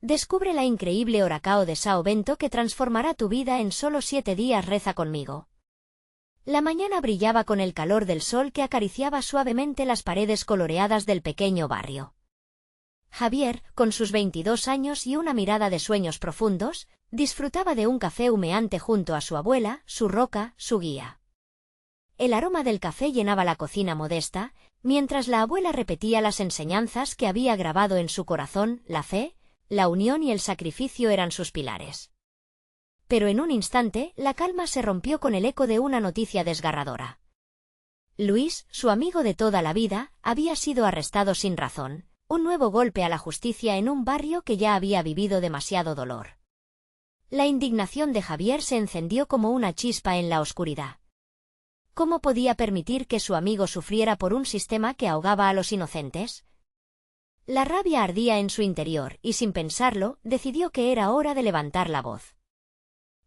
Descubre la increíble Horacao de Sao Bento que transformará tu vida en solo 7 días. Reza conmigo. La mañana brillaba con el calor del sol que acariciaba suavemente las paredes coloreadas del pequeño barrio. Javier, con sus 22 años y una mirada de sueños profundos, disfrutaba de un café humeante junto a su abuela, su roca, su guía. El aroma del café llenaba la cocina modesta, mientras la abuela repetía las enseñanzas que había grabado en su corazón: la fe, la unión y el sacrificio eran sus pilares. Pero en un instante, la calma se rompió con el eco de una noticia desgarradora. Luis, su amigo de toda la vida, había sido arrestado sin razón, un nuevo golpe a la justicia en un barrio que ya había vivido demasiado dolor. La indignación de Javier se encendió como una chispa en la oscuridad. ¿Cómo podía permitir que su amigo sufriera por un sistema que ahogaba a los inocentes? La rabia ardía en su interior y, sin pensarlo, decidió que era hora de levantar la voz.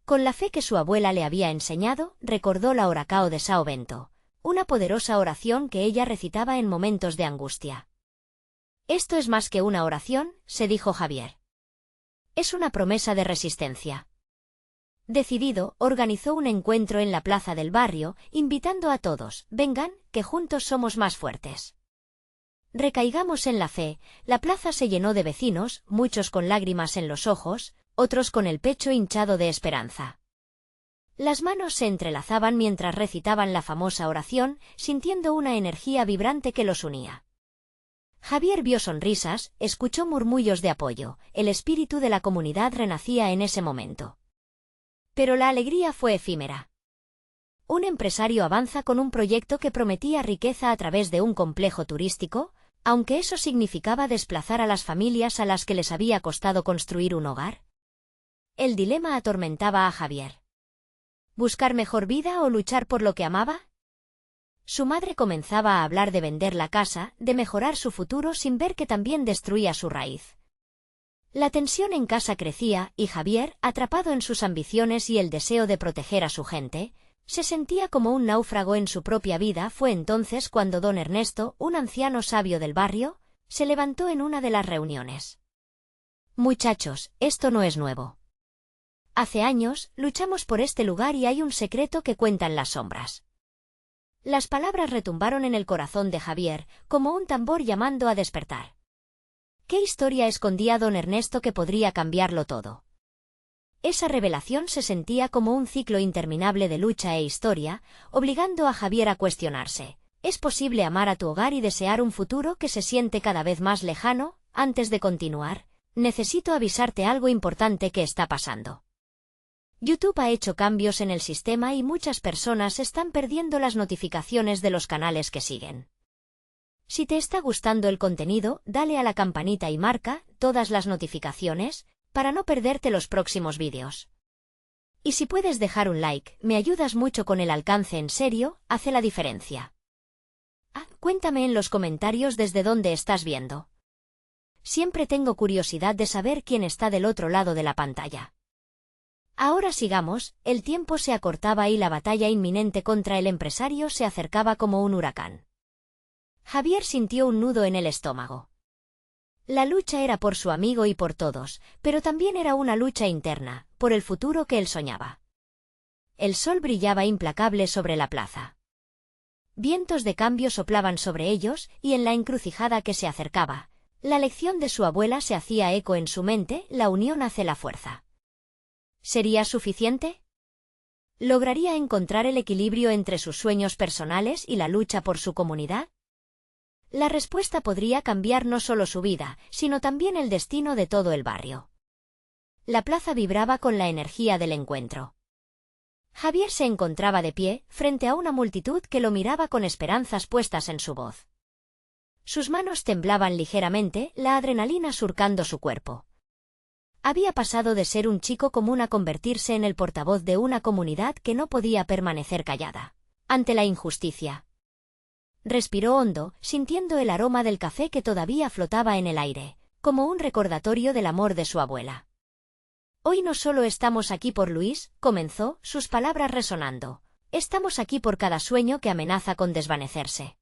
Con la fe que su abuela le había enseñado, recordó la Horacao de Sao Bento, una poderosa oración que ella recitaba en momentos de angustia. «Esto es más que una oración», se dijo Javier. «Es una promesa de resistencia». Decidido, organizó un encuentro en la plaza del barrio, invitando a todos: «Vengan, que juntos somos más fuertes». Recaigamos en la fe. La plaza se llenó de vecinos, muchos con lágrimas en los ojos, otros con el pecho hinchado de esperanza. Las manos se entrelazaban mientras recitaban la famosa oración, sintiendo una energía vibrante que los unía. Javier vio sonrisas, escuchó murmullos de apoyo, el espíritu de la comunidad renacía en ese momento. Pero la alegría fue efímera. Un empresario avanza con un proyecto que prometía riqueza a través de un complejo turístico, aunque eso significaba desplazar a las familias a las que les había costado construir un hogar. El dilema atormentaba a Javier. ¿Buscar mejor vida o luchar por lo que amaba? Su madre comenzaba a hablar de vender la casa, de mejorar su futuro sin ver que también destruía su raíz. La tensión en casa crecía y Javier, atrapado en sus ambiciones y el deseo de proteger a su gente, se sentía como un náufrago en su propia vida. Fue entonces cuando don Ernesto, un anciano sabio del barrio, se levantó en una de las reuniones. «Muchachos, esto no es nuevo. Hace años, luchamos por este lugar y hay un secreto que cuentan las sombras». Las palabras retumbaron en el corazón de Javier, como un tambor llamando a despertar. ¿Qué historia escondía don Ernesto que podría cambiarlo todo? Esa revelación se sentía como un ciclo interminable de lucha e historia, obligando a Javier a cuestionarse: ¿es posible amar a tu hogar y desear un futuro que se siente cada vez más lejano? Antes de continuar, necesito avisarte algo importante que está pasando. YouTube ha hecho cambios en el sistema y muchas personas están perdiendo las notificaciones de los canales que siguen. Si te está gustando el contenido, dale a la campanita y marca todas las notificaciones para no perderte los próximos vídeos. Y si puedes dejar un like, me ayudas mucho con el alcance. En serio, hace la diferencia. Cuéntame en los comentarios desde dónde estás viendo. Siempre tengo curiosidad de saber quién está del otro lado de la pantalla. Ahora sigamos. El tiempo se acortaba y la batalla inminente contra el empresario se acercaba como un huracán. Javier sintió un nudo en el estómago. La lucha era por su amigo y por todos, pero también era una lucha interna, por el futuro que él soñaba. El sol brillaba implacable sobre la plaza. Vientos de cambio soplaban sobre ellos, y en la encrucijada que se acercaba, la lección de su abuela se hacía eco en su mente: la unión hace la fuerza. ¿Sería suficiente? ¿Lograría encontrar el equilibrio entre sus sueños personales y la lucha por su comunidad? La respuesta podría cambiar no solo su vida, sino también el destino de todo el barrio. La plaza vibraba con la energía del encuentro. Javier se encontraba de pie, frente a una multitud que lo miraba con esperanzas puestas en su voz. Sus manos temblaban ligeramente, la adrenalina surcando su cuerpo. Había pasado de ser un chico común a convertirse en el portavoz de una comunidad que no podía permanecer callada ante la injusticia. Respiró hondo, sintiendo el aroma del café que todavía flotaba en el aire, como un recordatorio del amor de su abuela. «Hoy no solo estamos aquí por Luis», comenzó, sus palabras resonando. «Estamos aquí por cada sueño que amenaza con desvanecerse.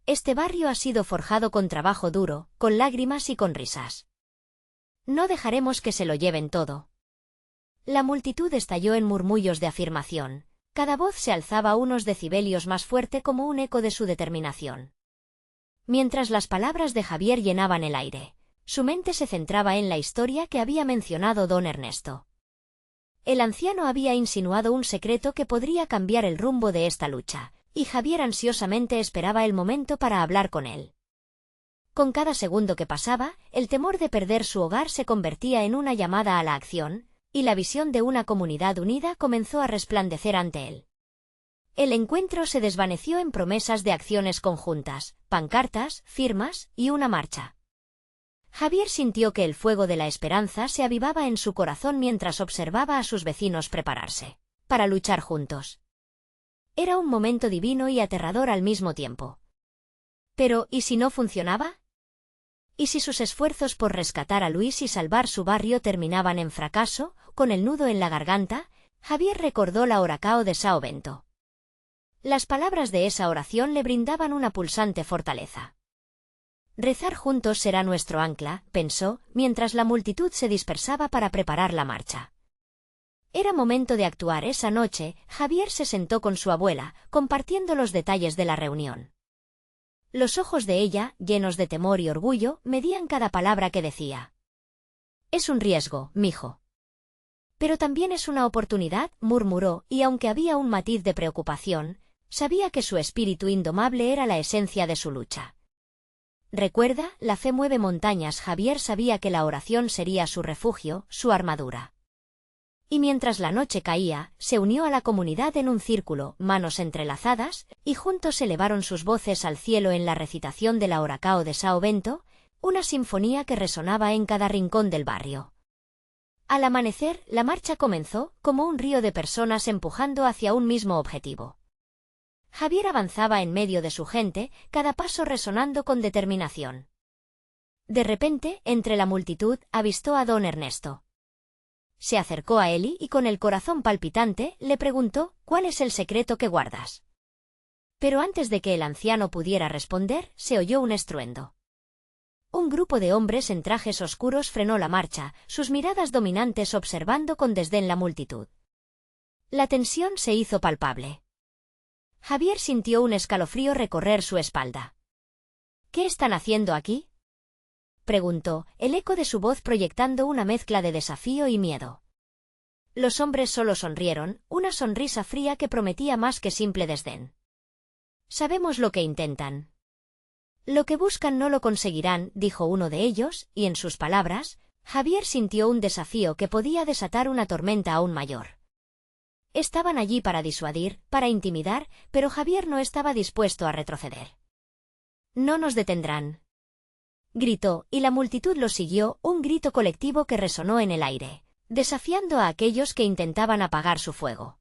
Este barrio ha sido forjado con trabajo duro, con lágrimas y con risas. No dejaremos que se lo lleven todo. La multitud estalló en murmullos de afirmación. Cada voz se alzaba unos decibelios más fuerte como un eco de su determinación. Mientras las palabras de Javier llenaban el aire, su mente se centraba en la historia que había mencionado don Ernesto. El anciano había insinuado un secreto que podría cambiar el rumbo de esta lucha, y Javier ansiosamente esperaba el momento para hablar con él. Con cada segundo que pasaba, el temor de perder su hogar se convertía en una llamada a la acción, y la visión de una comunidad unida comenzó a resplandecer ante él. El encuentro se desvaneció en promesas de acciones conjuntas, pancartas, firmas y una marcha. Javier sintió que el fuego de la esperanza se avivaba en su corazón mientras observaba a sus vecinos prepararse para luchar juntos. Era un momento divino y aterrador al mismo tiempo. Pero, ¿y si no funcionaba? ¿Y si sus esfuerzos por rescatar a Luis y salvar su barrio terminaban en fracaso? Con el nudo en la garganta, Javier recordó la Horacao de São Bento. Las palabras de esa oración le brindaban una pulsante fortaleza. Rezar juntos será nuestro ancla, pensó, mientras la multitud se dispersaba para preparar la marcha. Era momento de actuar. Esa noche, Javier se sentó con su abuela, compartiendo los detalles de la reunión. Los ojos de ella, llenos de temor y orgullo, medían cada palabra que decía. «Es un riesgo, mijo». «Pero también es una oportunidad», murmuró, y aunque había un matiz de preocupación, sabía que su espíritu indomable era la esencia de su lucha. Recuerda, la fe mueve montañas. Javier sabía que la oración sería su refugio, su armadura. Y mientras la noche caía, se unió a la comunidad en un círculo, manos entrelazadas, y juntos elevaron sus voces al cielo en la recitación de la Horacao de São Bento, una sinfonía que resonaba en cada rincón del barrio. Al amanecer, la marcha comenzó, como un río de personas empujando hacia un mismo objetivo. Javier avanzaba en medio de su gente, cada paso resonando con determinación. De repente, entre la multitud, avistó a don Ernesto. Se acercó a Eli y con el corazón palpitante, le preguntó, «¿Cuál es el secreto que guardas?». Pero antes de que el anciano pudiera responder, se oyó un estruendo. Un grupo de hombres en trajes oscuros frenó la marcha, sus miradas dominantes observando con desdén la multitud. La tensión se hizo palpable. Javier sintió un escalofrío recorrer su espalda. «¿Qué están haciendo aquí?», preguntó, el eco de su voz proyectando una mezcla de desafío y miedo. Los hombres solo sonrieron, una sonrisa fría que prometía más que simple desdén. «Sabemos lo que intentan. Lo que buscan no lo conseguirán», dijo uno de ellos, y en sus palabras, Javier sintió un desafío que podía desatar una tormenta aún mayor. Estaban allí para disuadir, para intimidar, pero Javier no estaba dispuesto a retroceder. «No nos detendrán», gritó, y la multitud lo siguió, un grito colectivo que resonó en el aire, desafiando a aquellos que intentaban apagar su fuego.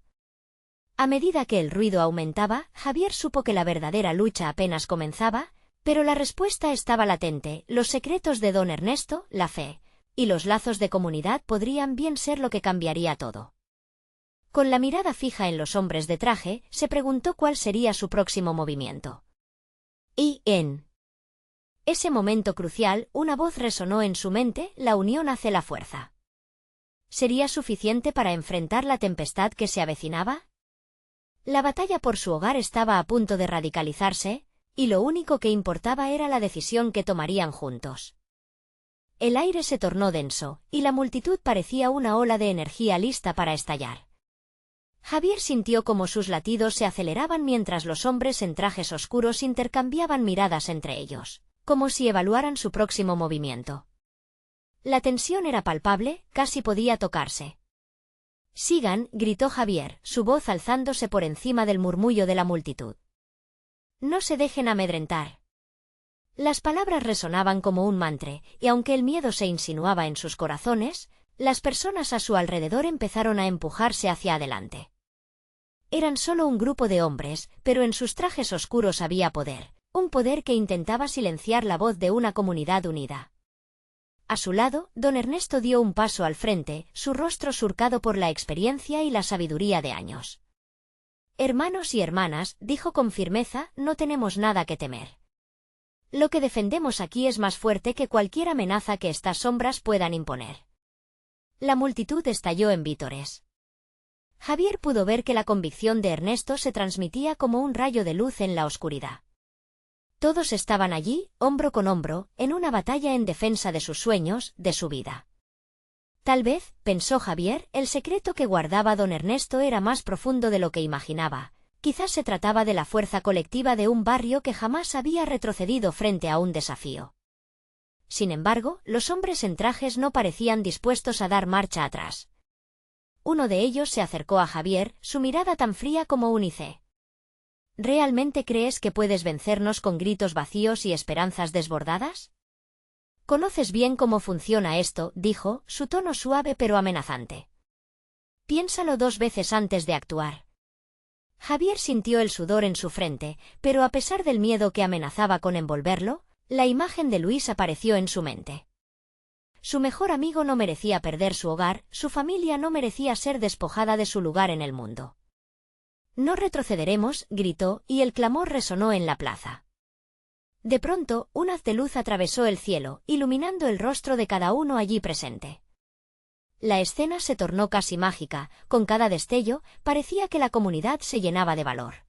A medida que el ruido aumentaba, Javier supo que la verdadera lucha apenas comenzaba, pero la respuesta estaba latente. Los secretos de don Ernesto, la fe y los lazos de comunidad podrían bien ser lo que cambiaría todo. Con la mirada fija en los hombres de traje, se preguntó cuál sería su próximo movimiento. Y, en ese momento crucial, una voz resonó en su mente: «La unión hace la fuerza». ¿Sería suficiente para enfrentar la tempestad que se avecinaba? La batalla por su hogar estaba a punto de radicalizarse, y lo único que importaba era la decisión que tomarían juntos. El aire se tornó denso, y la multitud parecía una ola de energía lista para estallar. Javier sintió como sus latidos se aceleraban mientras los hombres en trajes oscuros intercambiaban miradas entre ellos, como si evaluaran su próximo movimiento. La tensión era palpable, casi podía tocarse. «Sigan», gritó Javier, su voz alzándose por encima del murmullo de la multitud. «No se dejen amedrentar». Las palabras resonaban como un mantra, y aunque el miedo se insinuaba en sus corazones, las personas a su alrededor empezaron a empujarse hacia adelante. Eran solo un grupo de hombres, pero en sus trajes oscuros había poder, un poder que intentaba silenciar la voz de una comunidad unida. A su lado, don Ernesto dio un paso al frente, su rostro surcado por la experiencia y la sabiduría de años. «Hermanos y hermanas», dijo con firmeza, «no tenemos nada que temer. Lo que defendemos aquí es más fuerte que cualquier amenaza que estas sombras puedan imponer. La multitud estalló en vítores. Javier pudo ver que la convicción de Ernesto se transmitía como un rayo de luz en la oscuridad. Todos estaban allí, hombro con hombro, en una batalla en defensa de sus sueños, de su vida. Tal vez, pensó Javier, el secreto que guardaba don Ernesto era más profundo de lo que imaginaba. Quizás se trataba de la fuerza colectiva de un barrio que jamás había retrocedido frente a un desafío. Sin embargo, los hombres en trajes no parecían dispuestos a dar marcha atrás. Uno de ellos se acercó a Javier, su mirada tan fría como un ice. ¿Realmente crees que puedes vencernos con gritos vacíos y esperanzas desbordadas? Conoces bien cómo funciona esto, dijo, su tono suave pero amenazante. Piénsalo 2 veces antes de actuar. Javier sintió el sudor en su frente, pero a pesar del miedo que amenazaba con envolverlo, la imagen de Luis apareció en su mente. Su mejor amigo no merecía perder su hogar, su familia no merecía ser despojada de su lugar en el mundo. «No retrocederemos», gritó, y el clamor resonó en la plaza. De pronto, un haz de luz atravesó el cielo, iluminando el rostro de cada uno allí presente. La escena se tornó casi mágica, con cada destello, parecía que la comunidad se llenaba de valor.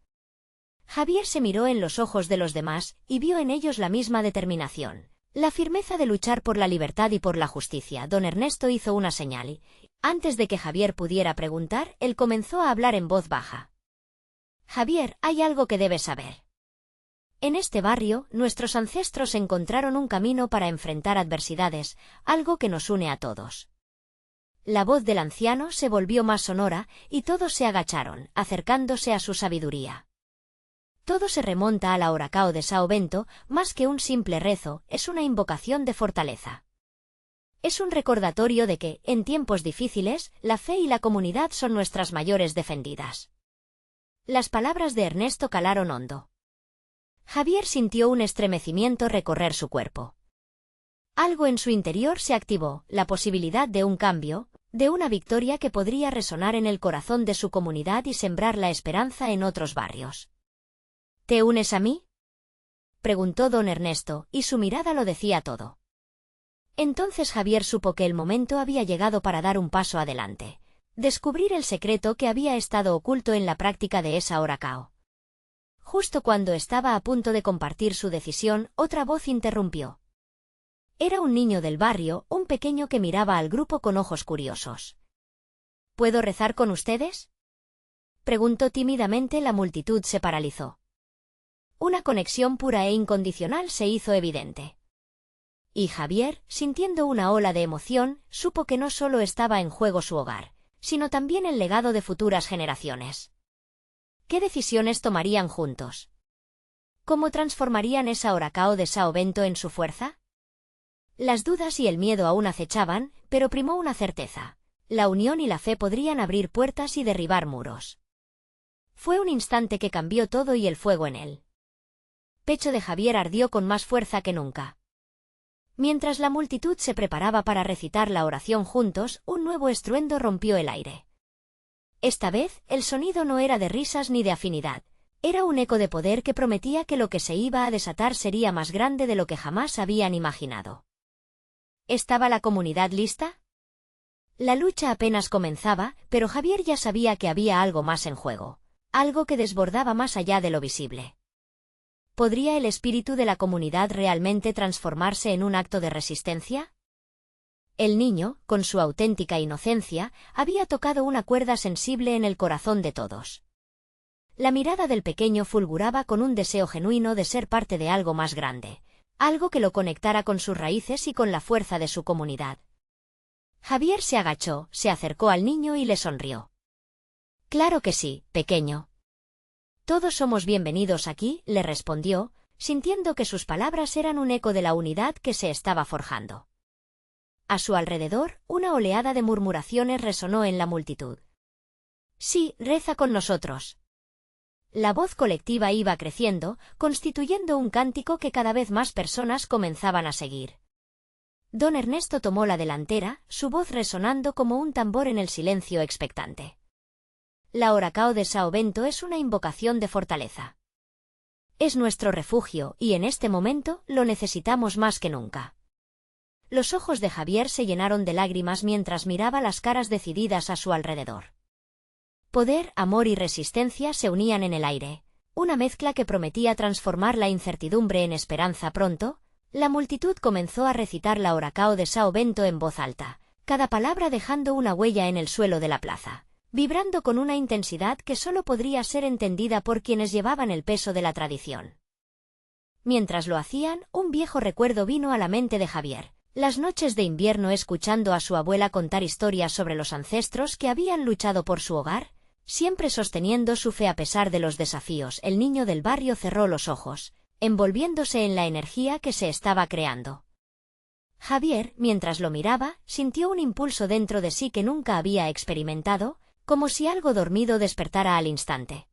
Javier se miró en los ojos de los demás, y vio en ellos la misma determinación, la firmeza de luchar por la libertad y por la justicia. Don Ernesto hizo una señal y, antes de que Javier pudiera preguntar, él comenzó a hablar en voz baja. «Javier, hay algo que debes saber. En este barrio, nuestros ancestros encontraron un camino para enfrentar adversidades, algo que nos une a todos». La voz del anciano se volvió más sonora, y todos se agacharon, acercándose a su sabiduría. Todo se remonta a la Horacao de Sao Bento, más que un simple rezo, es una invocación de fortaleza. Es un recordatorio de que, en tiempos difíciles, la fe y la comunidad son nuestras mayores defendidas. Las palabras de Ernesto calaron hondo. Javier sintió un estremecimiento recorrer su cuerpo. Algo en su interior se activó, la posibilidad de un cambio, de una victoria que podría resonar en el corazón de su comunidad y sembrar la esperanza en otros barrios. «¿Te unes a mí?», preguntó don Ernesto, y su mirada lo decía todo. Entonces Javier supo que el momento había llegado para dar un paso adelante, descubrir el secreto que había estado oculto en la práctica de esa Horacao. Justo cuando estaba a punto de compartir su decisión, otra voz interrumpió. Era un niño del barrio, un pequeño que miraba al grupo con ojos curiosos. «¿Puedo rezar con ustedes?», preguntó tímidamente. La multitud se paralizó. Una conexión pura e incondicional se hizo evidente. Y Javier, sintiendo una ola de emoción, supo que no solo estaba en juego su hogar, sino también el legado de futuras generaciones. ¿Qué decisiones tomarían juntos? ¿Cómo transformarían esa Horacao de Sao Bento en su fuerza? Las dudas y el miedo aún acechaban, pero primó una certeza. La unión y la fe podrían abrir puertas y derribar muros. Fue un instante que cambió todo y el fuego en él. Pecho de Javier ardió con más fuerza que nunca. Mientras la multitud se preparaba para recitar la oración juntos, un nuevo estruendo rompió el aire. Esta vez, el sonido no era de risas ni de afinidad. Era un eco de poder que prometía que lo que se iba a desatar sería más grande de lo que jamás habían imaginado. ¿Estaba la comunidad lista? La lucha apenas comenzaba, pero Javier ya sabía que había algo más en juego, algo que desbordaba más allá de lo visible. ¿Podría el espíritu de la comunidad realmente transformarse en un acto de resistencia? El niño, con su auténtica inocencia, había tocado una cuerda sensible en el corazón de todos. La mirada del pequeño fulguraba con un deseo genuino de ser parte de algo más grande, algo que lo conectara con sus raíces y con la fuerza de su comunidad. Javier se agachó, se acercó al niño y le sonrió. «Claro que sí, pequeño. Todos somos bienvenidos aquí», le respondió, sintiendo que sus palabras eran un eco de la unidad que se estaba forjando. A su alrededor, una oleada de murmuraciones resonó en la multitud. «Sí, reza con nosotros». La voz colectiva iba creciendo, constituyendo un cántico que cada vez más personas comenzaban a seguir. Don Ernesto tomó la delantera, su voz resonando como un tambor en el silencio expectante. La Horacao de Sao Bento es una invocación de fortaleza. Es nuestro refugio y en este momento lo necesitamos más que nunca. Los ojos de Javier se llenaron de lágrimas mientras miraba las caras decididas a su alrededor. Poder, amor y resistencia se unían en el aire, una mezcla que prometía transformar la incertidumbre en esperanza pronto. La multitud comenzó a recitar la Horacao de São Bento en voz alta, cada palabra dejando una huella en el suelo de la plaza, vibrando con una intensidad que solo podría ser entendida por quienes llevaban el peso de la tradición. Mientras lo hacían, un viejo recuerdo vino a la mente de Javier. Las noches de invierno escuchando a su abuela contar historias sobre los ancestros que habían luchado por su hogar, siempre sosteniendo su fe a pesar de los desafíos, el niño del barrio cerró los ojos, envolviéndose en la energía que se estaba creando. Javier, mientras lo miraba, sintió un impulso dentro de sí que nunca había experimentado, como si algo dormido despertara al instante.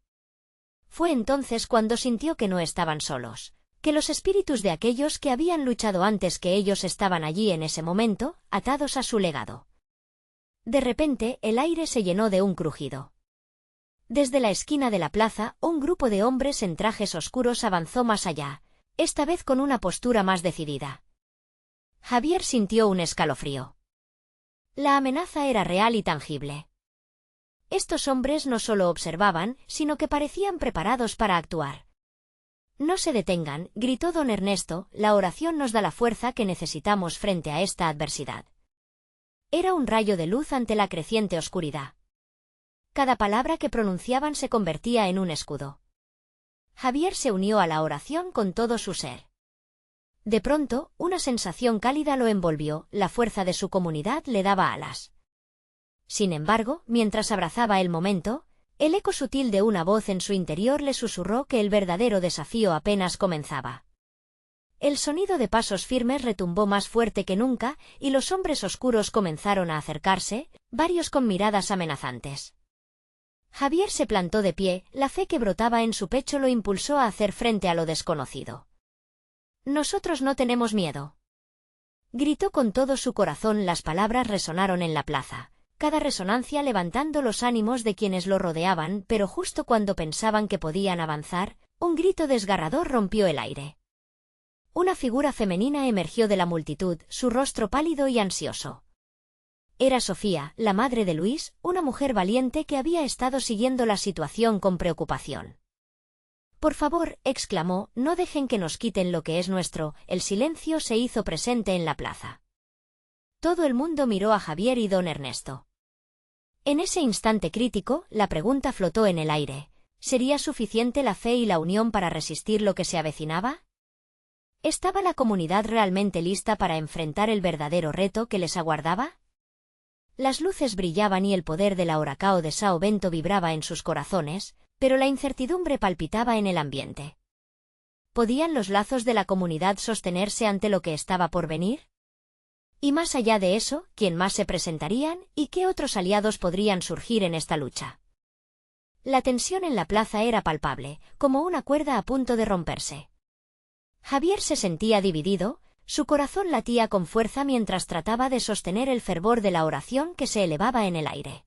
Fue entonces cuando sintió que no estaban solos, que los espíritus de aquellos que habían luchado antes que ellos estaban allí en ese momento, atados a su legado. De repente, el aire se llenó de un crujido. Desde la esquina de la plaza, un grupo de hombres en trajes oscuros avanzó más allá, esta vez con una postura más decidida. Javier sintió un escalofrío. La amenaza era real y tangible. Estos hombres no solo observaban, sino que parecían preparados para actuar. «No se detengan», gritó don Ernesto, «la oración nos da la fuerza que necesitamos frente a esta adversidad». Era un rayo de luz ante la creciente oscuridad. Cada palabra que pronunciaban se convertía en un escudo. Javier se unió a la oración con todo su ser. De pronto, una sensación cálida lo envolvió, la fuerza de su comunidad le daba alas. Sin embargo, mientras abrazaba el momento, el eco sutil de una voz en su interior le susurró que el verdadero desafío apenas comenzaba. El sonido de pasos firmes retumbó más fuerte que nunca, y los hombres oscuros comenzaron a acercarse, varios con miradas amenazantes. Javier se plantó de pie, la fe que brotaba en su pecho lo impulsó a hacer frente a lo desconocido. «Nosotros no tenemos miedo», gritó con todo su corazón. Las palabras resonaron en la plaza, cada resonancia levantando los ánimos de quienes lo rodeaban, pero justo cuando pensaban que podían avanzar, un grito desgarrador rompió el aire. Una figura femenina emergió de la multitud, su rostro pálido y ansioso. Era Sofía, la madre de Luis, una mujer valiente que había estado siguiendo la situación con preocupación. «Por favor», exclamó, «no dejen que nos quiten lo que es nuestro». El silencio se hizo presente en la plaza. Todo el mundo miró a Javier y don Ernesto. En ese instante crítico, la pregunta flotó en el aire. ¿Sería suficiente la fe y la unión para resistir lo que se avecinaba? ¿Estaba la comunidad realmente lista para enfrentar el verdadero reto que les aguardaba? Las luces brillaban y el poder de la Horacao de São Bento vibraba en sus corazones, pero la incertidumbre palpitaba en el ambiente. ¿Podían los lazos de la comunidad sostenerse ante lo que estaba por venir? Y más allá de eso, ¿quién más se presentarían y qué otros aliados podrían surgir en esta lucha? La tensión en la plaza era palpable, como una cuerda a punto de romperse. Javier se sentía dividido, su corazón latía con fuerza mientras trataba de sostener el fervor de la oración que se elevaba en el aire.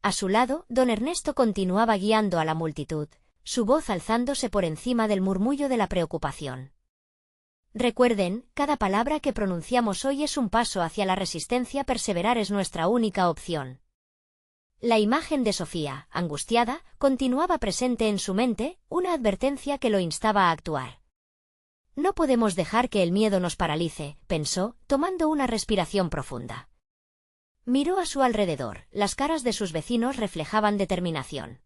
A su lado, don Ernesto continuaba guiando a la multitud, su voz alzándose por encima del murmullo de la preocupación. «Recuerden, cada palabra que pronunciamos hoy es un paso hacia la resistencia. Perseverar es nuestra única opción». La imagen de Sofía, angustiada, continuaba presente en su mente, una advertencia que lo instaba a actuar. «No podemos dejar que el miedo nos paralice», pensó, tomando una respiración profunda. Miró a su alrededor, las caras de sus vecinos reflejaban determinación.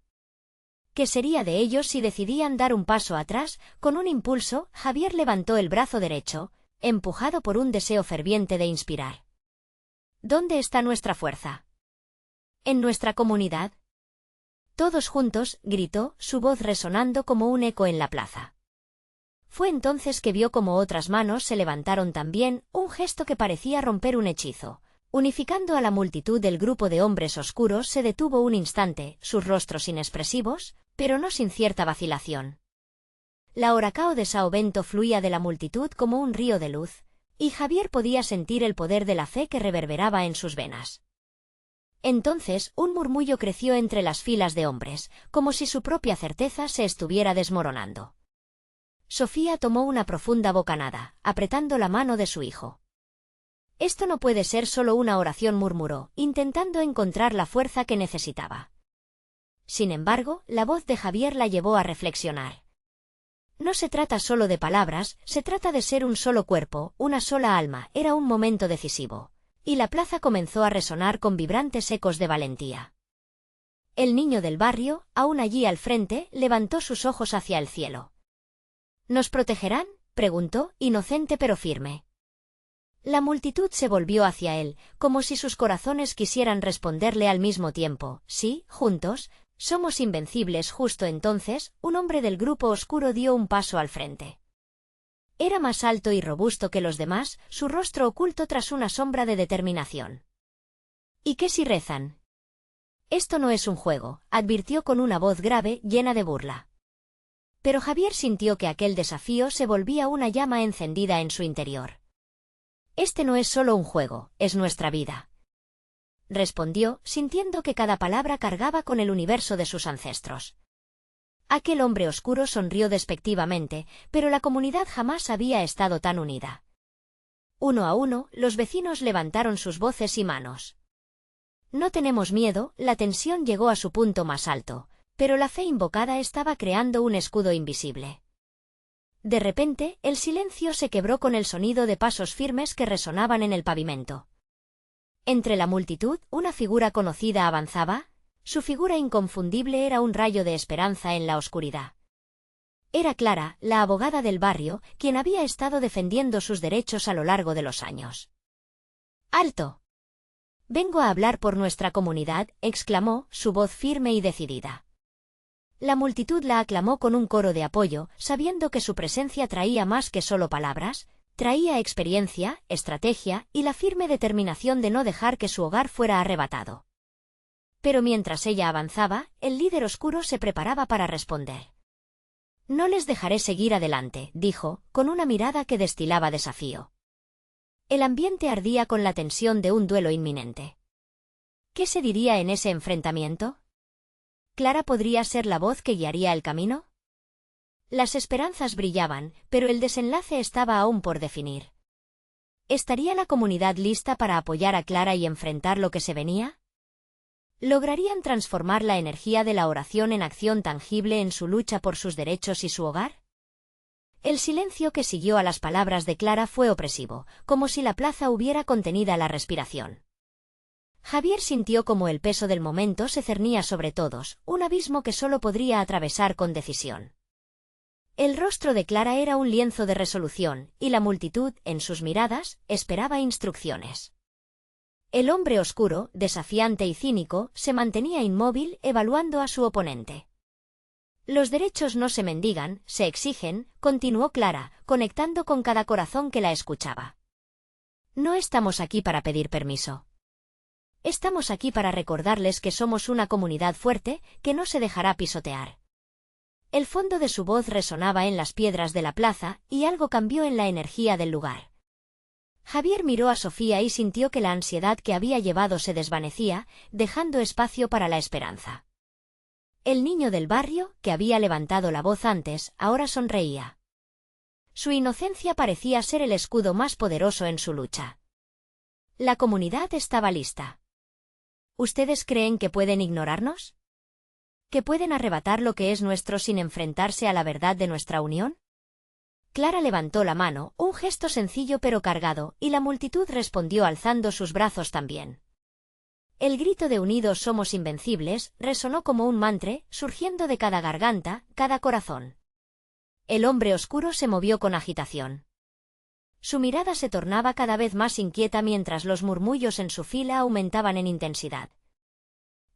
¿Qué sería de ellos si decidían dar un paso atrás? Con un impulso, Javier levantó el brazo derecho, empujado por un deseo ferviente de inspirar. ¿Dónde está nuestra fuerza? ¿En nuestra comunidad? «Todos juntos», gritó, su voz resonando como un eco en la plaza. Fue entonces que vio cómo otras manos se levantaron también, un gesto que parecía romper un hechizo. Unificando a la multitud, del grupo de hombres oscuros se detuvo un instante, sus rostros inexpresivos, pero no sin cierta vacilación. La Horacao de São Bento fluía de la multitud como un río de luz, y Javier podía sentir el poder de la fe que reverberaba en sus venas. Entonces, un murmullo creció entre las filas de hombres, como si su propia certeza se estuviera desmoronando. Sofía tomó una profunda bocanada, apretando la mano de su hijo. Esto no puede ser solo una oración, murmuró, intentando encontrar la fuerza que necesitaba. Sin embargo, la voz de Javier la llevó a reflexionar. No se trata solo de palabras, se trata de ser un solo cuerpo, una sola alma. Era un momento decisivo. Y la plaza comenzó a resonar con vibrantes ecos de valentía. El niño del barrio, aún allí al frente, levantó sus ojos hacia el cielo. ¿Nos protegerán?, preguntó, inocente pero firme. La multitud se volvió hacia él, como si sus corazones quisieran responderle al mismo tiempo: sí, juntos, somos invencibles. Justo entonces, un hombre del grupo oscuro dio un paso al frente. Era más alto y robusto que los demás, su rostro oculto tras una sombra de determinación. ¿Y qué si rezan? Esto no es un juego, advirtió con una voz grave, llena de burla. Pero Javier sintió que aquel desafío se volvía una llama encendida en su interior. Este no es solo un juego, es nuestra vida. Respondió, sintiendo que cada palabra cargaba con el universo de sus ancestros. Aquel hombre oscuro sonrió despectivamente, pero la comunidad jamás había estado tan unida. Uno a uno, los vecinos levantaron sus voces y manos. No tenemos miedo. La tensión llegó a su punto más alto, pero la fe invocada estaba creando un escudo invisible. De repente, el silencio se quebró con el sonido de pasos firmes que resonaban en el pavimento. Entre la multitud, una figura conocida avanzaba. Su figura inconfundible era un rayo de esperanza en la oscuridad. Era Clara, la abogada del barrio, quien había estado defendiendo sus derechos a lo largo de los años. ¡Alto! Vengo a hablar por nuestra comunidad, exclamó, su voz firme y decidida. La multitud la aclamó con un coro de apoyo, sabiendo que su presencia traía más que solo palabras, traía experiencia, estrategia y la firme determinación de no dejar que su hogar fuera arrebatado. Pero mientras ella avanzaba, el líder oscuro se preparaba para responder. No les dejaré seguir adelante, dijo, con una mirada que destilaba desafío. El ambiente ardía con la tensión de un duelo inminente. ¿Qué se diría en ese enfrentamiento? ¿Clara podría ser la voz que guiaría el camino? Las esperanzas brillaban, pero el desenlace estaba aún por definir. ¿Estaría la comunidad lista para apoyar a Clara y enfrentar lo que se venía? ¿Lograrían transformar la energía de la oración en acción tangible en su lucha por sus derechos y su hogar? El silencio que siguió a las palabras de Clara fue opresivo, como si la plaza hubiera contenida la respiración. Javier sintió como el peso del momento se cernía sobre todos, un abismo que solo podría atravesar con decisión. El rostro de Clara era un lienzo de resolución, y la multitud, en sus miradas, esperaba instrucciones. El hombre oscuro, desafiante y cínico, se mantenía inmóvil, evaluando a su oponente. Los derechos no se mendigan, se exigen, continuó Clara, conectando con cada corazón que la escuchaba. No estamos aquí para pedir permiso. Estamos aquí para recordarles que somos una comunidad fuerte, que no se dejará pisotear. El fondo de su voz resonaba en las piedras de la plaza, y algo cambió en la energía del lugar. Javier miró a Sofía y sintió que la ansiedad que había llevado se desvanecía, dejando espacio para la esperanza. El niño del barrio, que había levantado la voz antes, ahora sonreía. Su inocencia parecía ser el escudo más poderoso en su lucha. La comunidad estaba lista. ¿Ustedes creen que pueden ignorarnos? ¿Que pueden arrebatar lo que es nuestro sin enfrentarse a la verdad de nuestra unión? Clara levantó la mano, un gesto sencillo pero cargado, y la multitud respondió alzando sus brazos también. El grito de "Unidos somos invencibles" resonó como un mantra, surgiendo de cada garganta, cada corazón. El hombre oscuro se movió con agitación. Su mirada se tornaba cada vez más inquieta mientras los murmullos en su fila aumentaban en intensidad.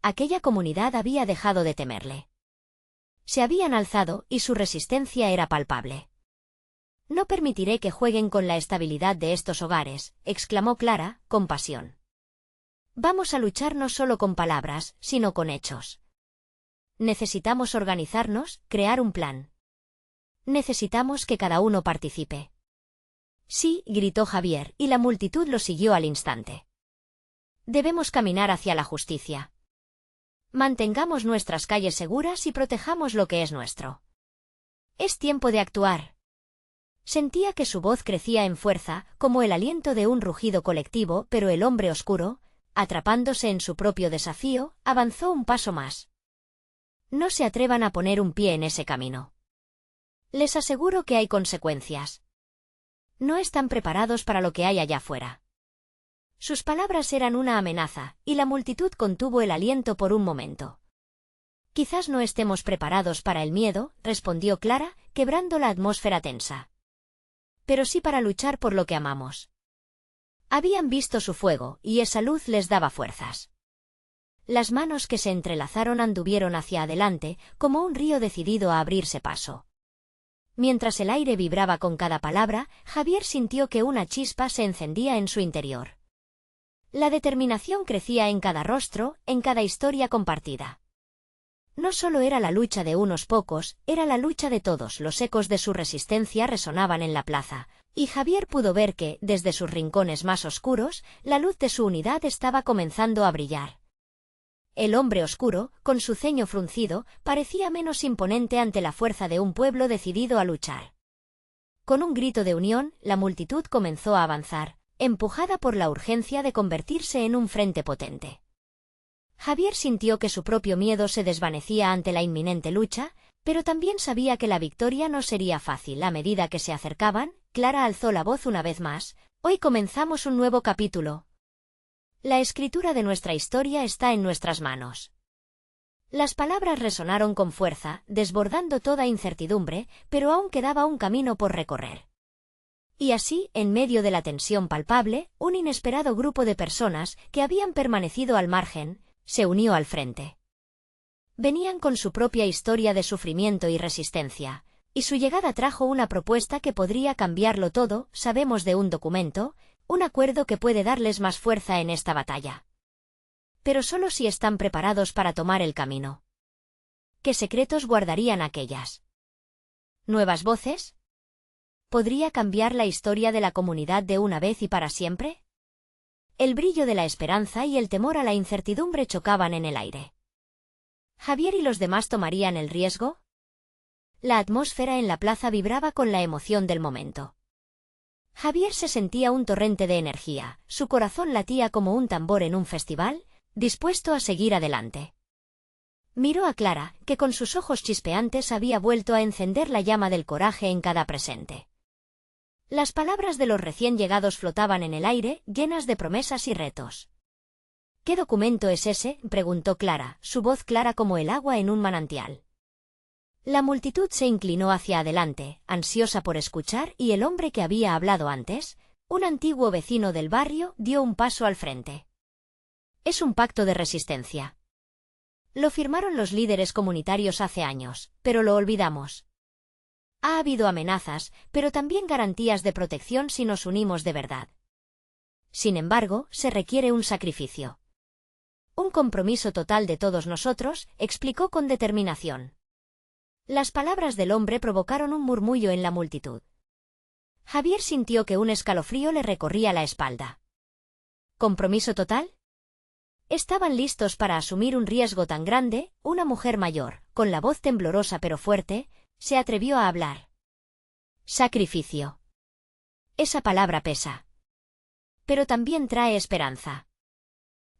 Aquella comunidad había dejado de temerle. Se habían alzado, y su resistencia era palpable. No permitiré que jueguen con la estabilidad de estos hogares, exclamó Clara, con pasión. Vamos a luchar no solo con palabras, sino con hechos. Necesitamos organizarnos, crear un plan. Necesitamos que cada uno participe. Sí, gritó Javier, y la multitud lo siguió al instante. Debemos caminar hacia la justicia. Mantengamos nuestras calles seguras y protejamos lo que es nuestro. Es tiempo de actuar. Sentía que su voz crecía en fuerza, como el aliento de un rugido colectivo, pero el hombre oscuro, atrapándose en su propio desafío, avanzó un paso más. No se atrevan a poner un pie en ese camino. Les aseguro que hay consecuencias. No están preparados para lo que hay allá afuera. Sus palabras eran una amenaza, y la multitud contuvo el aliento por un momento. Quizás no estemos preparados para el miedo, respondió Clara, quebrando la atmósfera tensa. Pero sí para luchar por lo que amamos. Habían visto su fuego, y esa luz les daba fuerzas. Las manos que se entrelazaron anduvieron hacia adelante, como un río decidido a abrirse paso. Mientras el aire vibraba con cada palabra, Javier sintió que una chispa se encendía en su interior. La determinación crecía en cada rostro, en cada historia compartida. No solo era la lucha de unos pocos, era la lucha de todos. Los ecos de su resistencia resonaban en la plaza, y Javier pudo ver que, desde sus rincones más oscuros, la luz de su unidad estaba comenzando a brillar. El hombre oscuro, con su ceño fruncido, parecía menos imponente ante la fuerza de un pueblo decidido a luchar. Con un grito de unión, la multitud comenzó a avanzar, empujada por la urgencia de convertirse en un frente potente. Javier sintió que su propio miedo se desvanecía ante la inminente lucha, pero también sabía que la victoria no sería fácil. A medida que se acercaban, Clara alzó la voz una vez más. Hoy comenzamos un nuevo capítulo. La escritura de nuestra historia está en nuestras manos. Las palabras resonaron con fuerza, desbordando toda incertidumbre, pero aún quedaba un camino por recorrer. Y así, en medio de la tensión palpable, un inesperado grupo de personas, que habían permanecido al margen, se unió al frente. Venían con su propia historia de sufrimiento y resistencia, y su llegada trajo una propuesta que podría cambiarlo todo. Sabemos de un documento, un acuerdo que puede darles más fuerza en esta batalla. Pero solo si están preparados para tomar el camino. ¿Qué secretos guardarían aquellas? ¿Nuevas voces? ¿Podría cambiar la historia de la comunidad de una vez y para siempre? El brillo de la esperanza y el temor a la incertidumbre chocaban en el aire. ¿Javier y los demás tomarían el riesgo? La atmósfera en la plaza vibraba con la emoción del momento. Javier se sentía un torrente de energía, su corazón latía como un tambor en un festival, dispuesto a seguir adelante. Miró a Clara, que con sus ojos chispeantes había vuelto a encender la llama del coraje en cada presente. Las palabras de los recién llegados flotaban en el aire, llenas de promesas y retos. ¿Qué documento es ese?, preguntó Clara, su voz clara como el agua en un manantial. La multitud se inclinó hacia adelante, ansiosa por escuchar, y el hombre que había hablado antes, un antiguo vecino del barrio, dio un paso al frente. Es un pacto de resistencia. Lo firmaron los líderes comunitarios hace años, pero lo olvidamos. Ha habido amenazas, pero también garantías de protección si nos unimos de verdad. Sin embargo, se requiere un sacrificio. Un compromiso total de todos nosotros, explicó con determinación. Las palabras del hombre provocaron un murmullo en la multitud. Javier sintió que un escalofrío le recorría la espalda. ¿Compromiso total? Estaban listos para asumir un riesgo tan grande. Una mujer mayor, con la voz temblorosa pero fuerte, se atrevió a hablar. Sacrificio. Esa palabra pesa. Pero también trae esperanza.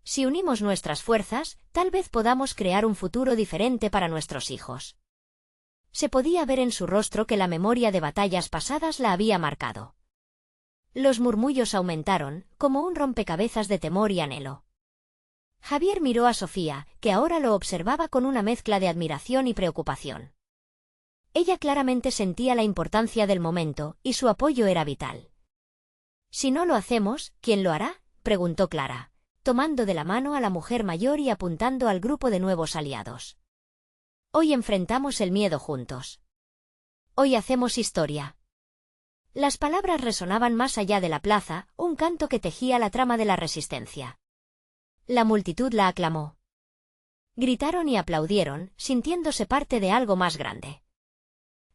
Si unimos nuestras fuerzas, tal vez podamos crear un futuro diferente para nuestros hijos. Se podía ver en su rostro que la memoria de batallas pasadas la había marcado. Los murmullos aumentaron, como un rompecabezas de temor y anhelo. Javier miró a Sofía, que ahora lo observaba con una mezcla de admiración y preocupación. Ella claramente sentía la importancia del momento, y su apoyo era vital. Si no lo hacemos, ¿quién lo hará?, preguntó Clara, tomando de la mano a la mujer mayor y apuntando al grupo de nuevos aliados. Hoy enfrentamos el miedo juntos. Hoy hacemos historia. Las palabras resonaban más allá de la plaza, un canto que tejía la trama de la resistencia. La multitud la aclamó. Gritaron y aplaudieron, sintiéndose parte de algo más grande.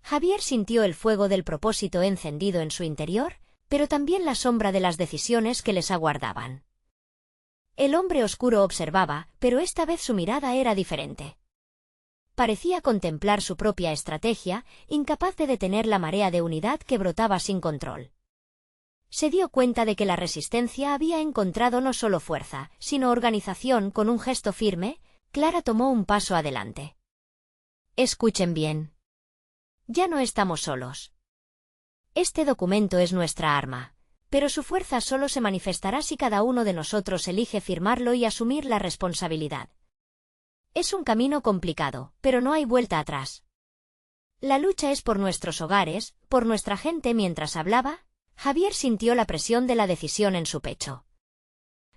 Javier sintió el fuego del propósito encendido en su interior, pero también la sombra de las decisiones que les aguardaban. El hombre oscuro observaba, pero esta vez su mirada era diferente. parecía contemplar su propia estrategia, incapaz de detener la marea de unidad que brotaba sin control. Se dio cuenta de que la resistencia había encontrado no solo fuerza, sino organización. Con un gesto firme, Clara tomó un paso adelante. Escuchen bien. Ya no estamos solos. Este documento es nuestra arma, pero su fuerza solo se manifestará si cada uno de nosotros elige firmarlo y asumir la responsabilidad. Es un camino complicado, pero no hay vuelta atrás. La lucha es por nuestros hogares, por nuestra gente. Mientras hablaba, Javier sintió la presión de la decisión en su pecho.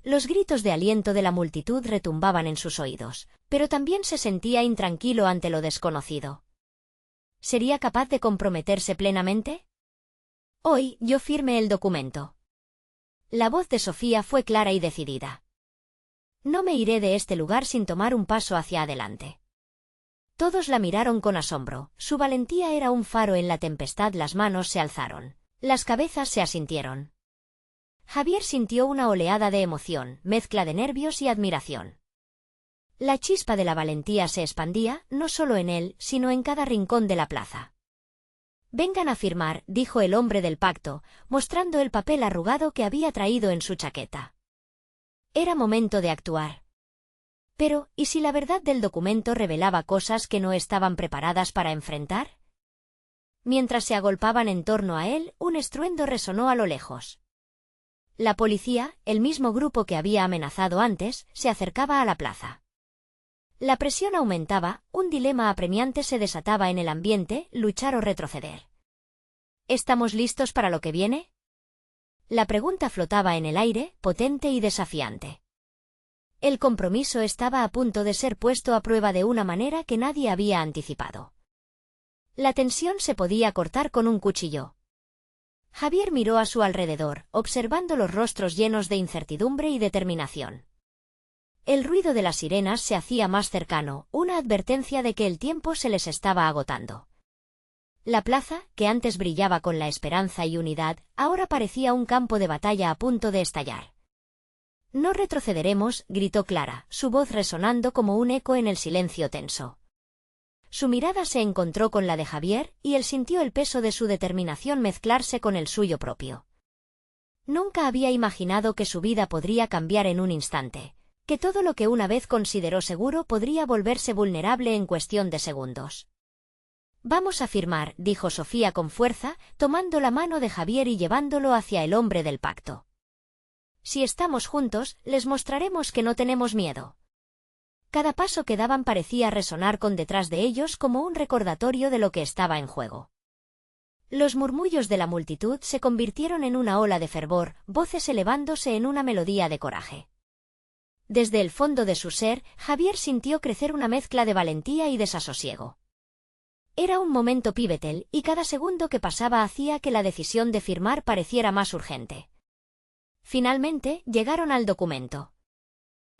Los gritos de aliento de la multitud retumbaban en sus oídos, pero también se sentía intranquilo ante lo desconocido. ¿Sería capaz de comprometerse plenamente? Hoy, yo firme el documento. La voz de Sofía fue clara y decidida. No me iré de este lugar sin tomar un paso hacia adelante. Todos la miraron con asombro. Su valentía era un faro en la tempestad. Las manos se alzaron. Las cabezas se asintieron. Javier sintió una oleada de emoción, mezcla de nervios y admiración. La chispa de la valentía se expandía, no solo en él, sino en cada rincón de la plaza. Vengan a firmar, dijo el hombre del pacto, mostrando el papel arrugado que había traído en su chaqueta. Era momento de actuar. Pero, ¿y si la verdad del documento revelaba cosas que no estaban preparadas para enfrentar? Mientras se agolpaban en torno a él, un estruendo resonó a lo lejos. La policía, el mismo grupo que había amenazado antes, se acercaba a la plaza. La presión aumentaba, un dilema apremiante se desataba en el ambiente: luchar o retroceder. ¿Estamos listos para lo que viene? La pregunta flotaba en el aire, potente y desafiante. El compromiso estaba a punto de ser puesto a prueba de una manera que nadie había anticipado. La tensión se podía cortar con un cuchillo. Javier miró a su alrededor, observando los rostros llenos de incertidumbre y determinación. El ruido de las sirenas se hacía más cercano, una advertencia de que el tiempo se les estaba agotando. La plaza, que antes brillaba con la esperanza y unidad, ahora parecía un campo de batalla a punto de estallar. No retrocederemos, gritó Clara, su voz resonando como un eco en el silencio tenso. Su mirada se encontró con la de Javier, y él sintió el peso de su determinación mezclarse con el suyo propio. Nunca había imaginado que su vida podría cambiar en un instante, que todo lo que una vez consideró seguro podría volverse vulnerable en cuestión de segundos. Vamos a firmar, dijo Sofía con fuerza, tomando la mano de Javier y llevándolo hacia el hombre del pacto. Si estamos juntos, les mostraremos que no tenemos miedo. Cada paso que daban parecía resonar con detrás de ellos como un recordatorio de lo que estaba en juego. Los murmullos de la multitud se convirtieron en una ola de fervor, voces elevándose en una melodía de coraje. Desde el fondo de su ser, Javier sintió crecer una mezcla de valentía y desasosiego. Era un momento pivotal, y cada segundo que pasaba hacía que la decisión de firmar pareciera más urgente. Finalmente, llegaron al documento.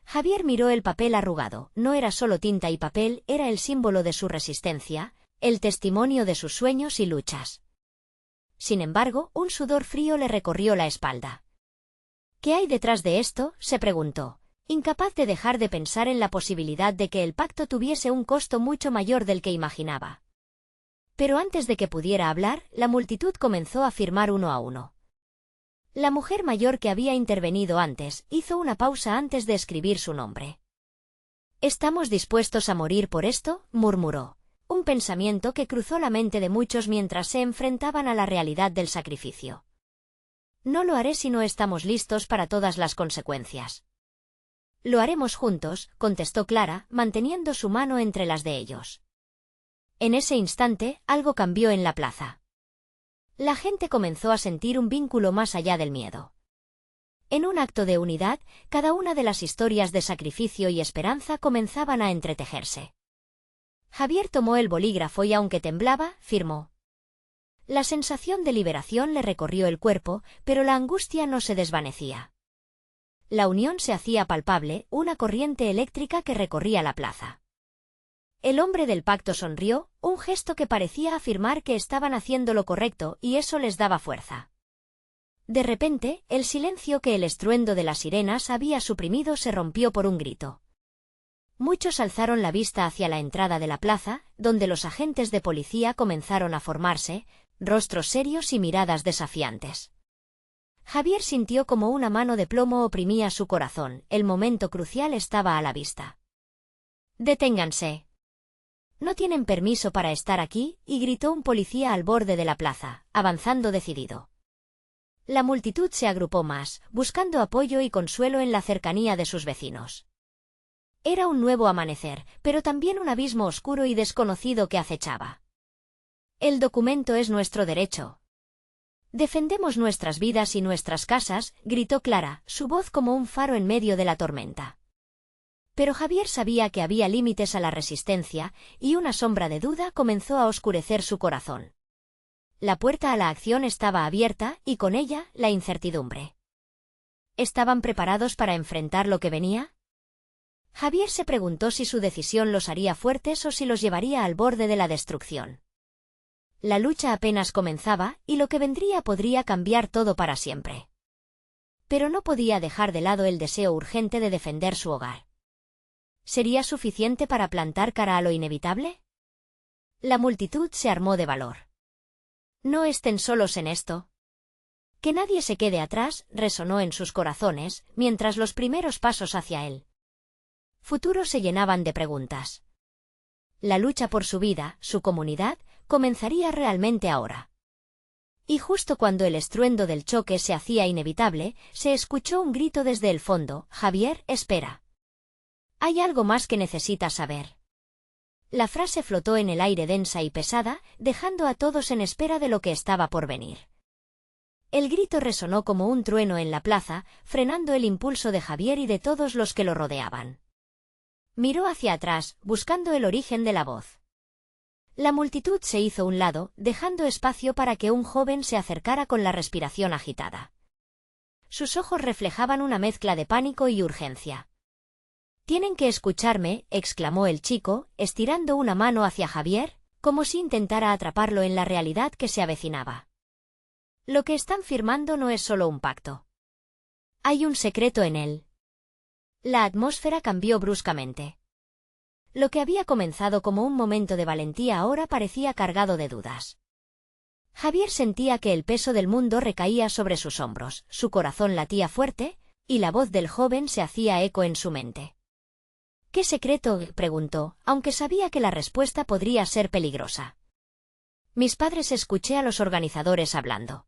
Javier miró el papel arrugado. No era solo tinta y papel, era el símbolo de su resistencia, el testimonio de sus sueños y luchas. Sin embargo, un sudor frío le recorrió la espalda. ¿Qué hay detrás de esto?, se preguntó, incapaz de dejar de pensar en la posibilidad de que el pacto tuviese un costo mucho mayor del que imaginaba. Pero antes de que pudiera hablar, la multitud comenzó a firmar uno a uno. La mujer mayor que había intervenido antes, hizo una pausa antes de escribir su nombre. «¿Estamos dispuestos a morir por esto?», murmuró, un pensamiento que cruzó la mente de muchos mientras se enfrentaban a la realidad del sacrificio. «No lo haré si no estamos listos para todas las consecuencias». «Lo haremos juntos», contestó Clara, manteniendo su mano entre las de ellos. En ese instante, algo cambió en la plaza. La gente comenzó a sentir un vínculo más allá del miedo. En un acto de unidad, cada una de las historias de sacrificio y esperanza comenzaban a entretejerse. Javier tomó el bolígrafo y, aunque temblaba, firmó. La sensación de liberación le recorrió el cuerpo, pero la angustia no se desvanecía. La unión se hacía palpable, una corriente eléctrica que recorría la plaza. El hombre del pacto sonrió, un gesto que parecía afirmar que estaban haciendo lo correcto, y eso les daba fuerza. De repente, el silencio que el estruendo de las sirenas había suprimido se rompió por un grito. Muchos alzaron la vista hacia la entrada de la plaza, donde los agentes de policía comenzaron a formarse, rostros serios y miradas desafiantes. Javier sintió como una mano de plomo oprimía su corazón, el momento crucial estaba a la vista. «Deténganse. No tienen permiso para estar aquí», y gritó un policía al borde de la plaza, avanzando decidido. La multitud se agrupó más, buscando apoyo y consuelo en la cercanía de sus vecinos. Era un nuevo amanecer, pero también un abismo oscuro y desconocido que acechaba. «El documento es nuestro derecho. Defendemos nuestras vidas y nuestras casas», gritó Clara, su voz como un faro en medio de la tormenta. Pero Javier sabía que había límites a la resistencia, y una sombra de duda comenzó a oscurecer su corazón. La puerta a la acción estaba abierta, y con ella, la incertidumbre. ¿Estaban preparados para enfrentar lo que venía? Javier se preguntó si su decisión los haría fuertes o si los llevaría al borde de la destrucción. La lucha apenas comenzaba, y lo que vendría podría cambiar todo para siempre. Pero no podía dejar de lado el deseo urgente de defender su hogar. ¿Sería suficiente para plantar cara a lo inevitable? La multitud se armó de valor. «No estén solos en esto. Que nadie se quede atrás», resonó en sus corazones, mientras los primeros pasos hacia el futuro se llenaban de preguntas. La lucha por su vida, su comunidad, comenzaría realmente ahora. Y justo cuando el estruendo del choque se hacía inevitable, se escuchó un grito desde el fondo: «Javier, espera. Hay algo más que necesitas saber». La frase flotó en el aire densa y pesada, dejando a todos en espera de lo que estaba por venir. El grito resonó como un trueno en la plaza, frenando el impulso de Javier y de todos los que lo rodeaban. Miró hacia atrás, buscando el origen de la voz. La multitud se hizo a un lado, dejando espacio para que un joven se acercara con la respiración agitada. Sus ojos reflejaban una mezcla de pánico y urgencia. «Tienen que escucharme», exclamó el chico, estirando una mano hacia Javier, como si intentara atraparlo en la realidad que se avecinaba. «Lo que están firmando no es solo un pacto. Hay un secreto en él». La atmósfera cambió bruscamente. Lo que había comenzado como un momento de valentía ahora parecía cargado de dudas. Javier sentía que el peso del mundo recaía sobre sus hombros, su corazón latía fuerte, y la voz del joven se hacía eco en su mente. «¿Qué secreto?», preguntó, aunque sabía que la respuesta podría ser peligrosa. «Mis padres», escuché a los organizadores hablando.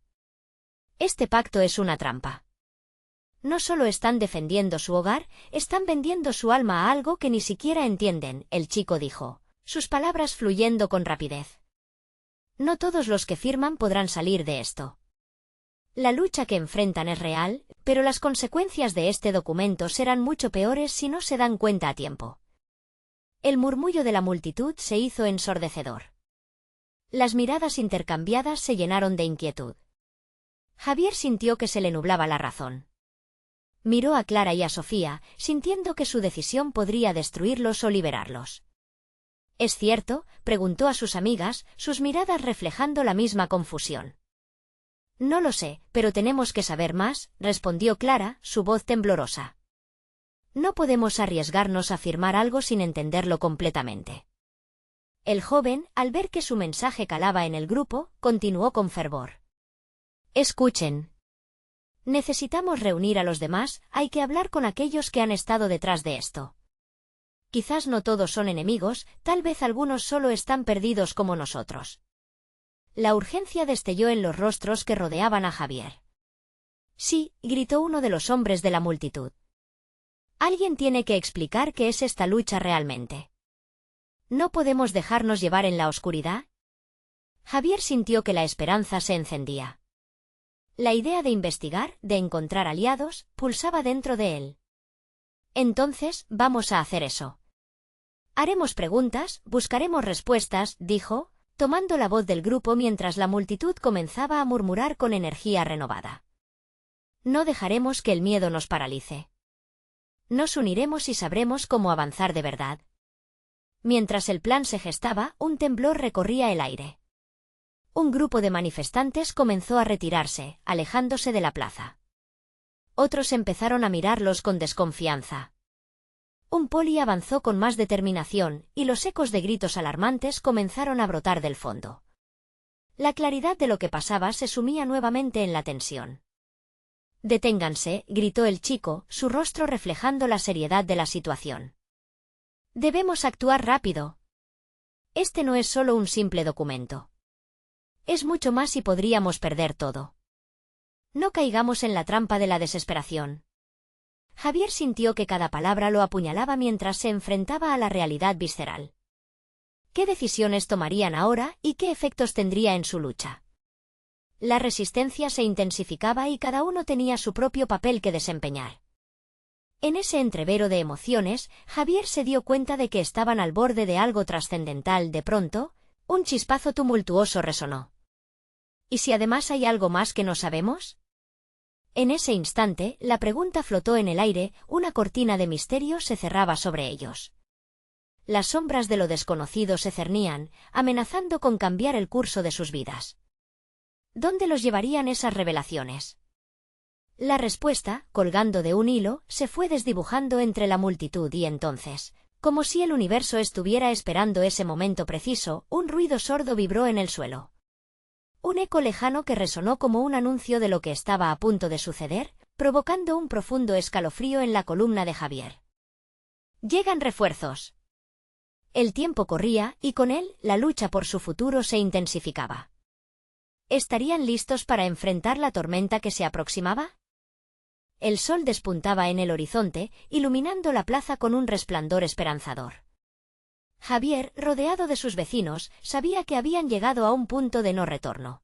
«Este pacto es una trampa. No solo están defendiendo su hogar, están vendiendo su alma a algo que ni siquiera entienden», el chico dijo, sus palabras fluyendo con rapidez. «No todos los que firman podrán salir de esto. La lucha que enfrentan es real, pero las consecuencias de este documento serán mucho peores si no se dan cuenta a tiempo». El murmullo de la multitud se hizo ensordecedor. Las miradas intercambiadas se llenaron de inquietud. Javier sintió que se le nublaba la razón. Miró a Clara y a Sofía, sintiendo que su decisión podría destruirlos o liberarlos. «¿Es cierto?», preguntó a sus amigas, sus miradas reflejando la misma confusión. «No lo sé, pero tenemos que saber más», respondió Clara, su voz temblorosa. «No podemos arriesgarnos a firmar algo sin entenderlo completamente». El joven, al ver que su mensaje calaba en el grupo, continuó con fervor. «Escuchen. Necesitamos reunir a los demás, hay que hablar con aquellos que han estado detrás de esto. Quizás no todos son enemigos, tal vez algunos solo están perdidos como nosotros». La urgencia destelló en los rostros que rodeaban a Javier. «Sí», gritó uno de los hombres de la multitud. «Alguien tiene que explicar qué es esta lucha realmente. ¿No podemos dejarnos llevar en la oscuridad?». Javier sintió que la esperanza se encendía. La idea de investigar, de encontrar aliados, pulsaba dentro de él. «Entonces, vamos a hacer eso. Haremos preguntas, buscaremos respuestas», dijo, tomando la voz del grupo mientras la multitud comenzaba a murmurar con energía renovada. «No dejaremos que el miedo nos paralice. Nos uniremos y sabremos cómo avanzar de verdad». Mientras el plan se gestaba, un temblor recorría el aire. Un grupo de manifestantes comenzó a retirarse, alejándose de la plaza. Otros empezaron a mirarlos con desconfianza. Un poli avanzó con más determinación, y los ecos de gritos alarmantes comenzaron a brotar del fondo. La claridad de lo que pasaba se sumía nuevamente en la tensión. «Deténganse», gritó el chico, su rostro reflejando la seriedad de la situación. «Debemos actuar rápido. Este no es solo un simple documento. Es mucho más y podríamos perder todo. No caigamos en la trampa de la desesperación». Javier sintió que cada palabra lo apuñalaba mientras se enfrentaba a la realidad visceral. ¿Qué decisiones tomarían ahora y qué efectos tendría en su lucha? La resistencia se intensificaba y cada uno tenía su propio papel que desempeñar. En ese entrevero de emociones, Javier se dio cuenta de que estaban al borde de algo trascendental. De pronto, un chispazo tumultuoso resonó. ¿Y si además hay algo más que no sabemos? En ese instante, la pregunta flotó en el aire, una cortina de misterio se cerraba sobre ellos. Las sombras de lo desconocido se cernían, amenazando con cambiar el curso de sus vidas. ¿Dónde los llevarían esas revelaciones? La respuesta, colgando de un hilo, se fue desdibujando entre la multitud y entonces, como si el universo estuviera esperando ese momento preciso, un ruido sordo vibró en el suelo. Un eco lejano que resonó como un anuncio de lo que estaba a punto de suceder, provocando un profundo escalofrío en la columna de Javier. «¡Llegan refuerzos!». El tiempo corría, y con él, la lucha por su futuro se intensificaba. ¿Estarían listos para enfrentar la tormenta que se aproximaba? El sol despuntaba en el horizonte, iluminando la plaza con un resplandor esperanzador. Javier, rodeado de sus vecinos, sabía que habían llegado a un punto de no retorno.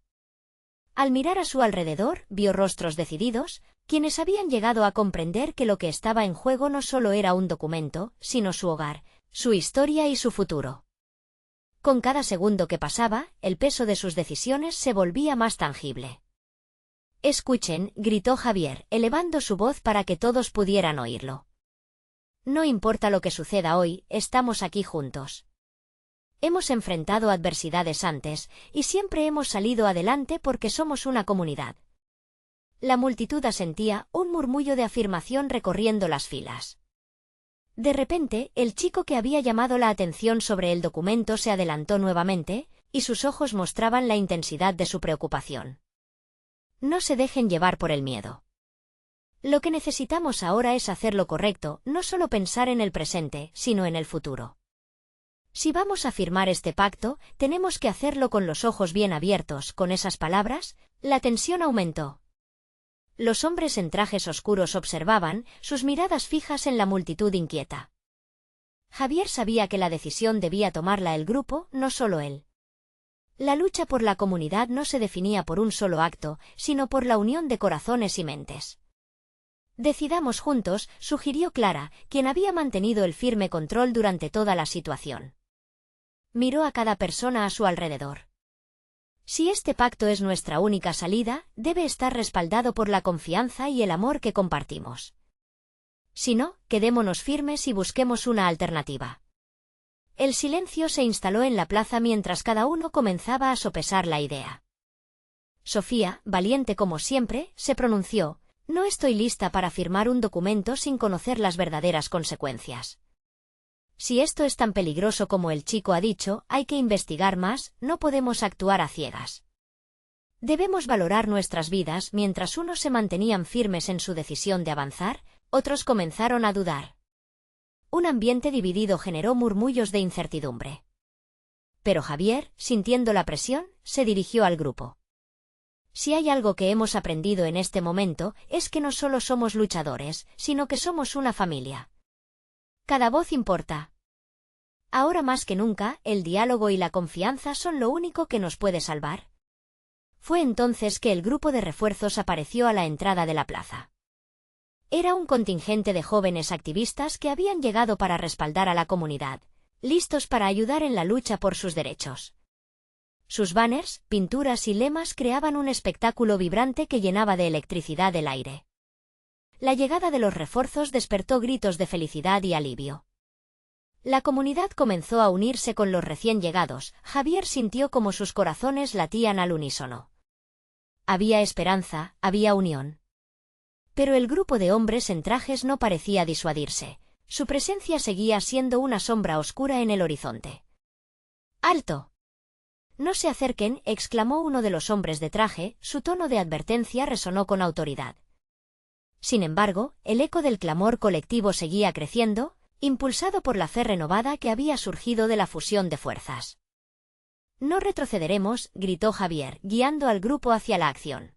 Al mirar a su alrededor, vio rostros decididos, quienes habían llegado a comprender que lo que estaba en juego no solo era un documento, sino su hogar, su historia y su futuro. Con cada segundo que pasaba, el peso de sus decisiones se volvía más tangible. «Escuchen», gritó Javier, elevando su voz para que todos pudieran oírlo. «No importa lo que suceda hoy, estamos aquí juntos. Hemos enfrentado adversidades antes, y siempre hemos salido adelante porque somos una comunidad». La multitud asentía, un murmullo de afirmación recorriendo las filas. De repente, el chico que había llamado la atención sobre el documento se adelantó nuevamente, y sus ojos mostraban la intensidad de su preocupación. «No se dejen llevar por el miedo. Lo que necesitamos ahora es hacer lo correcto, no solo pensar en el presente, sino en el futuro. Si vamos a firmar este pacto, tenemos que hacerlo con los ojos bien abiertos». Con esas palabras, la tensión aumentó. Los hombres en trajes oscuros observaban, sus miradas fijas en la multitud inquieta. Javier sabía que la decisión debía tomarla el grupo, no solo él. La lucha por la comunidad no se definía por un solo acto, sino por la unión de corazones y mentes. «Decidamos juntos», sugirió Clara, quien había mantenido el firme control durante toda la situación. Miró a cada persona a su alrededor. «Si este pacto es nuestra única salida, debe estar respaldado por la confianza y el amor que compartimos. Si no, quedémonos firmes y busquemos una alternativa». El silencio se instaló en la plaza mientras cada uno comenzaba a sopesar la idea. Sofía, valiente como siempre, se pronunció: «No estoy lista para firmar un documento sin conocer las verdaderas consecuencias. Si esto es tan peligroso como el chico ha dicho, hay que investigar más, no podemos actuar a ciegas. Debemos valorar nuestras vidas». Mientras unos se mantenían firmes en su decisión de avanzar, otros comenzaron a dudar. Un ambiente dividido generó murmullos de incertidumbre. Pero Javier, sintiendo la presión, se dirigió al grupo. «Si hay algo que hemos aprendido en este momento, es que no solo somos luchadores, sino que somos una familia. Cada voz importa. Ahora más que nunca, el diálogo y la confianza son lo único que nos puede salvar». Fue entonces que el grupo de refuerzos apareció a la entrada de la plaza. Era un contingente de jóvenes activistas que habían llegado para respaldar a la comunidad, listos para ayudar en la lucha por sus derechos. Sus banners, pinturas y lemas creaban un espectáculo vibrante que llenaba de electricidad el aire. La llegada de los refuerzos despertó gritos de felicidad y alivio. La comunidad comenzó a unirse con los recién llegados. Javier sintió como sus corazones latían al unísono. Había esperanza, había unión. Pero el grupo de hombres en trajes no parecía disuadirse. Su presencia seguía siendo una sombra oscura en el horizonte. ¡Alto! No se acerquen, exclamó uno de los hombres de traje, su tono de advertencia resonó con autoridad. Sin embargo, el eco del clamor colectivo seguía creciendo, impulsado por la fe renovada que había surgido de la fusión de fuerzas. No retrocederemos, gritó Javier, guiando al grupo hacia la acción.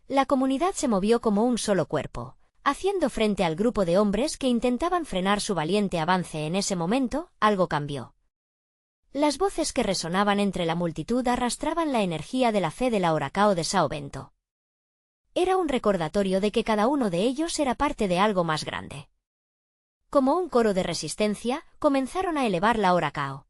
La comunidad se movió como un solo cuerpo, haciendo frente al grupo de hombres que intentaban frenar su valiente avance. En ese momento, algo cambió. Las voces que resonaban entre la multitud arrastraban la energía de la fe de la Horacao de São Bento. Era un recordatorio de que cada uno de ellos era parte de algo más grande. Como un coro de resistencia, comenzaron a elevar la Horacao.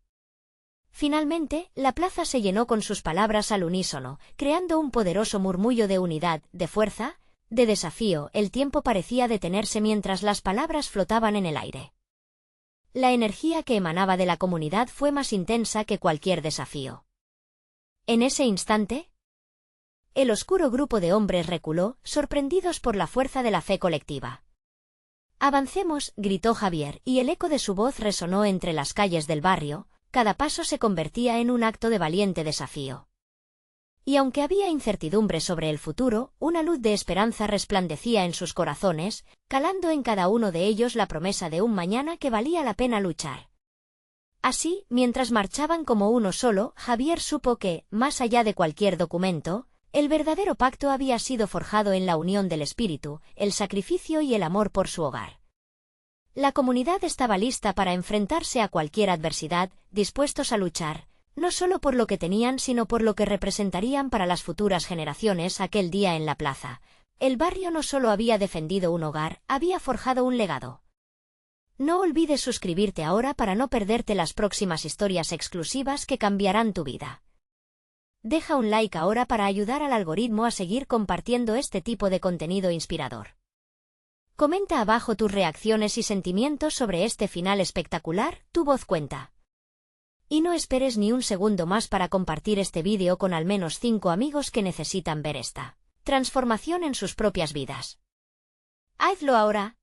Finalmente, la plaza se llenó con sus palabras al unísono, creando un poderoso murmullo de unidad, de fuerza, de desafío. El tiempo parecía detenerse mientras las palabras flotaban en el aire. La energía que emanaba de la comunidad fue más intensa que cualquier desafío. En ese instante, el oscuro grupo de hombres reculó, sorprendidos por la fuerza de la fe colectiva. «Avancemos», gritó Javier, y el eco de su voz resonó entre las calles del barrio. Cada paso se convertía en un acto de valiente desafío. Y aunque había incertidumbre sobre el futuro, una luz de esperanza resplandecía en sus corazones, calando en cada uno de ellos la promesa de un mañana que valía la pena luchar. Así, mientras marchaban como uno solo, Javier supo que, más allá de cualquier documento, el verdadero pacto había sido forjado en la unión del espíritu, el sacrificio y el amor por su hogar. La comunidad estaba lista para enfrentarse a cualquier adversidad, dispuestos a luchar, no solo por lo que tenían sino por lo que representarían para las futuras generaciones. Aquel día en la plaza, el barrio no solo había defendido un hogar, había forjado un legado. No olvides suscribirte ahora para no perderte las próximas historias exclusivas que cambiarán tu vida. Deja un like ahora para ayudar al algoritmo a seguir compartiendo este tipo de contenido inspirador. Comenta abajo tus reacciones y sentimientos sobre este final espectacular, tu voz cuenta. Y no esperes ni un segundo más para compartir este vídeo con al menos 5 amigos que necesitan ver esta transformación en sus propias vidas. ¡Hazlo ahora!